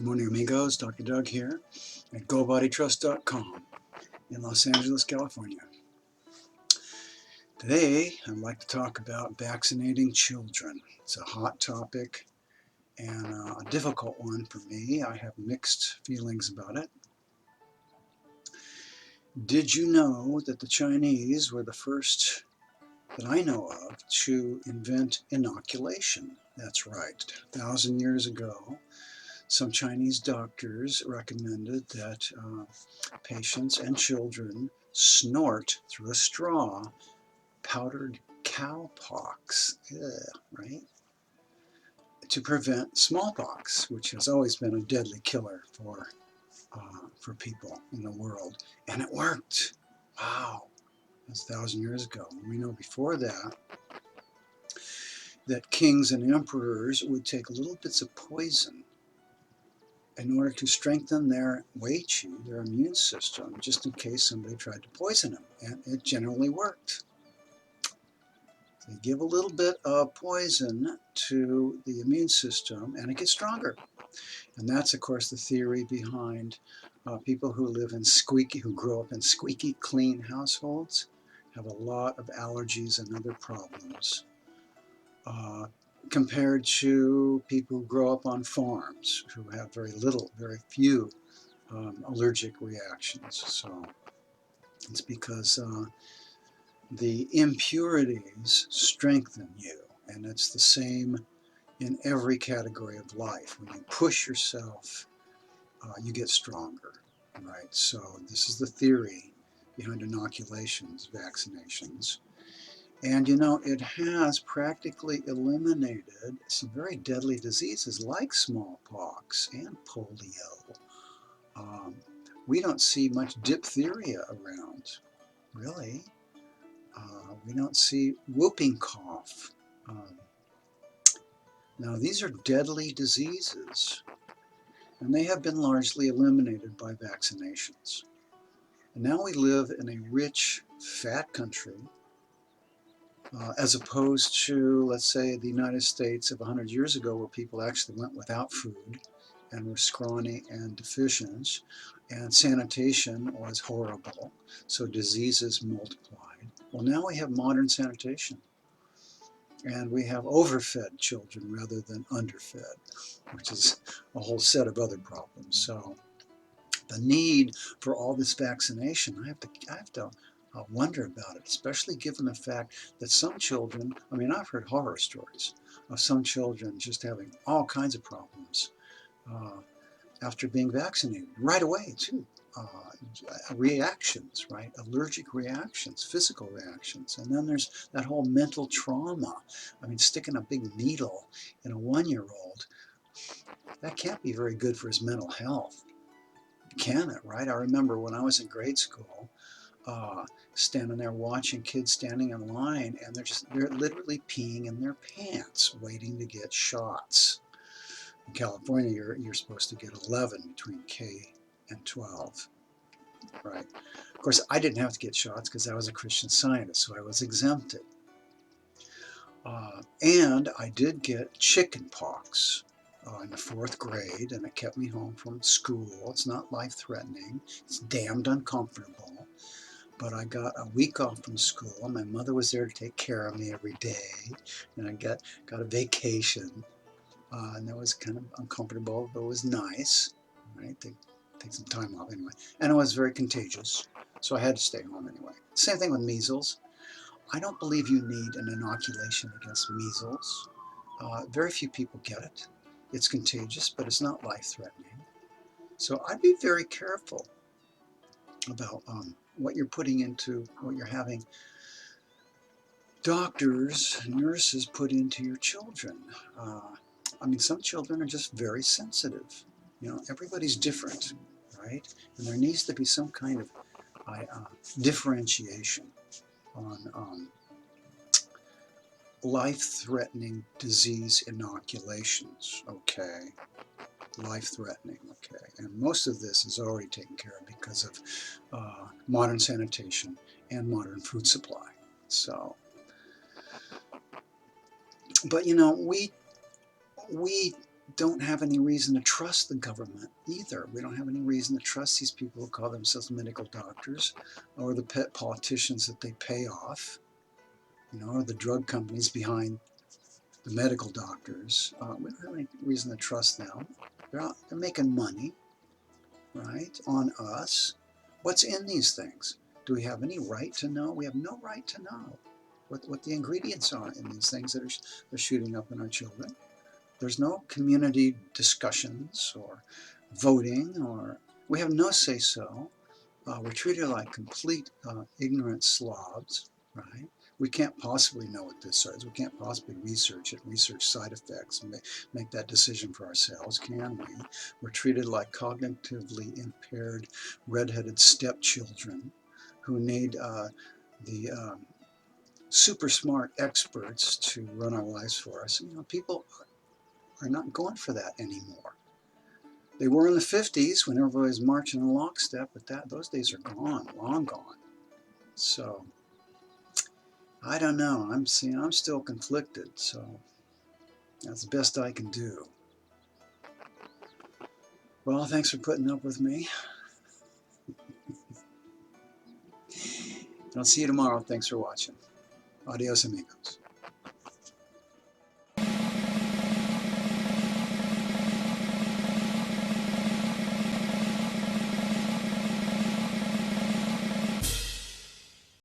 Good morning, amigos. Dr. Doug here at BodyTrust.com in Los Angeles, California. Today, I'd like to talk about vaccinating children. It's a hot topic and a difficult one for me. I have mixed feelings about it. Did you know that the Chinese were the first that I know of to invent inoculation? That's right. 1,000 years ago, some Chinese doctors recommended that patients and children snort through a straw powdered cowpox, right? To prevent smallpox, which has always been a deadly killer for people in the world. And it worked. Wow. That's 1,000 years ago. We know before that kings and emperors would take little bits of poison in order to strengthen their Wei Qi, their immune system, just in case somebody tried to poison them. And it generally worked. They give a little bit of poison to the immune system and it gets stronger. And that's, of course, the theory behind people who grow up in squeaky clean households, have a lot of allergies and other problems, compared to people who grow up on farms who have very few allergic reactions. So it's because the impurities strengthen you, and it's the same in every category of life. When you push yourself, you get stronger, right? So this is the theory behind inoculations, vaccinations. And you know, it has practically eliminated some very deadly diseases like smallpox and polio. We don't see much diphtheria around, really. We don't see whooping cough. Um, Now, these are deadly diseases, and they have been largely eliminated by vaccinations. And now we live in a rich, fat country, as opposed to, let's say, the United States of 100 years ago, where people actually went without food and were scrawny and deficient, and sanitation was horrible, so diseases multiplied. Well, now we have modern sanitation. And we have overfed children rather than underfed, which is a whole set of other problems. So the need for all this vaccination, I have to wonder about it, especially given the fact that some children, I mean, I've heard horror stories of some children just having all kinds of problems after being vaccinated right away too. Reactions, right? Allergic reactions, physical reactions. And then there's that whole mental trauma. I mean, sticking a big needle in a 1-year-old, that can't be very good for his mental health, can it, right? I remember when I was in grade school, standing there watching kids standing in line, and they're literally peeing in their pants waiting to get shots. In California, you're supposed to get 11 between K and 12. Right. Of course, I didn't have to get shots because I was a Christian Scientist, so I was exempted. And I did get chicken pox in the 4th grade, and it kept me home from school. It's not life-threatening. It's damned uncomfortable. But I got a week off from school. My mother was there to take care of me every day, and I got a vacation. And that was kind of uncomfortable, but it was nice, right? Take some time off anyway. And it was very contagious, so I had to stay home anyway. Same thing with measles. I don't believe you need an inoculation against measles. Very few people get it. It's contagious, but it's not life-threatening. So I'd be very careful about what you're putting into, what you're having doctors, nurses put into your children. I mean, some children are just very sensitive. You know, everybody's different, right? And there needs to be some kind of differentiation on life-threatening disease inoculations, okay? Life-threatening, okay? And most of this is already taken care of because of modern sanitation and modern food supply. So, but you know, we don't have any reason to trust the government either. We don't have any reason to trust these people who call themselves medical doctors, or the pet politicians that they pay off, or the drug companies behind the medical doctors. We don't have any reason to trust them. They're making money, right, on us. What's in these things? Do we have any right to know? We have no right to know what the ingredients are in these things that are shooting up in our children. There's no community discussions or voting, or we have no say-so. We're treated like complete ignorant slobs, right? We can't possibly know what this is. We can't possibly research it, research side effects, and make that decision for ourselves, can we? We're treated like cognitively impaired, redheaded stepchildren who need the super smart experts to run our lives for us. People are not going for that anymore. They were in the 50s when everybody was marching in lockstep, but those days are gone, long gone. So I don't know. I'm still conflicted, so that's the best I can do. Well, thanks for putting up with me. I'll see you tomorrow. Thanks for watching. Adios, amigos.